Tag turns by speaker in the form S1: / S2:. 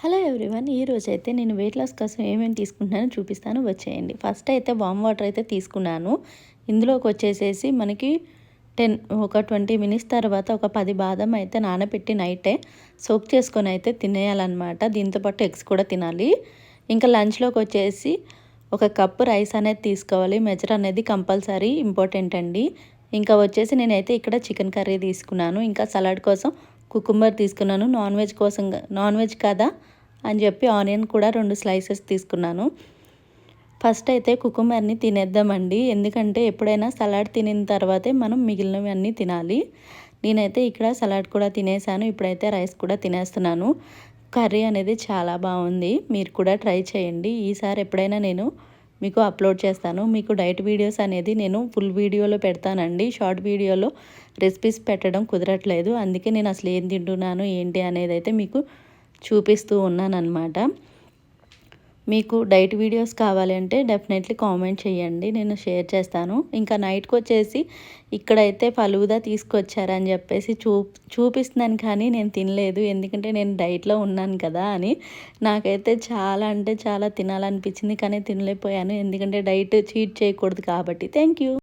S1: Hello everyone, ఈరోజైతే నేను weight loss కోసం ఏమేమి తీసుకుంటున్నానో చూపిస్తాను, వచ్చేయండి. ఫస్ట్ అయితే వామ్ వాటర్ అయితే తీసుకున్నాను. ఇందులోకి వచ్చేసేసి మనకి 20 మినిట్స్ తర్వాత ఒక 10 బాదం అయితే నానబెట్టి నైటే సోక్ చేసుకొని అయితే తినేయాలన్నమాట. దీంతోపాటు ఎగ్స్ కూడా తినాలి. ఇంకా లంచ్లోకి వచ్చేసి ఒక కప్పు రైస్ అనేది తీసుకోవాలి. మెజర్ అనేది కంపల్సరీ ఇంపార్టెంట్ అండి. ఇంకా వచ్చేసి నేనైతే ఇక్కడ చికెన్ కర్రీ తీసుకున్నాను. ఇంకా సలాడ్ కోసం కుకుంబర్ తీసుకున్నాను. నాన్ వెజ్ కదా అని చెప్పి ఆనియన్ కూడా 2 స్లైసెస్ తీసుకున్నాను. ఫస్ట్ అయితే కుకుంబర్ని తినేద్దామండి, ఎందుకంటే ఎప్పుడైనా సలాడ్ తినిన తర్వాతే మనం మిగిలినవి అన్నీ తినాలి. నేనైతే ఇక్కడ సలాడ్ కూడా తినేసాను. ఇప్పుడైతే రైస్ కూడా తినేస్తున్నాను. కర్రీ అనేది చాలా బాగుంది, మీరు కూడా ట్రై చేయండి. ఈసారి ఎప్పుడైనా నేను మీకు అప్లోడ్ చేస్తాను. మీకు డైట్ వీడియోస్ అనేది నేను ఫుల్ వీడియోలో పెడతానండి. షార్ట్ వీడియోలో రెసిపీస్ పెట్టడం కుదరట్లేదు, అందుకే నేను అసలు ఏం తింటున్నాను ఏంటి అనేది అయితే మీకు చూపిస్తూ ఉన్నానన్నమాట. మీకు డైట్ వీడియోస్ కావాలి అంటే డెఫినెట్లీ కామెంట్ చేయండి, నేను షేర్ చేస్తాను. ఇంకా నైట్కి వచ్చేసి ఇక్కడైతే ఫలూదా తీసుకొచ్చారని చెప్పేసి చూపిస్తున్నాను, కానీ నేను తినలేదు, ఎందుకంటే నేను డైట్లో ఉన్నాను కదా అని. నాకైతే చాలా అంటే చాలా తినాలనిపించింది, కానీ తినలేకపోయాను, ఎందుకంటే డైట్ చీట్ చేయకూడదు కాబట్టి. Thank you.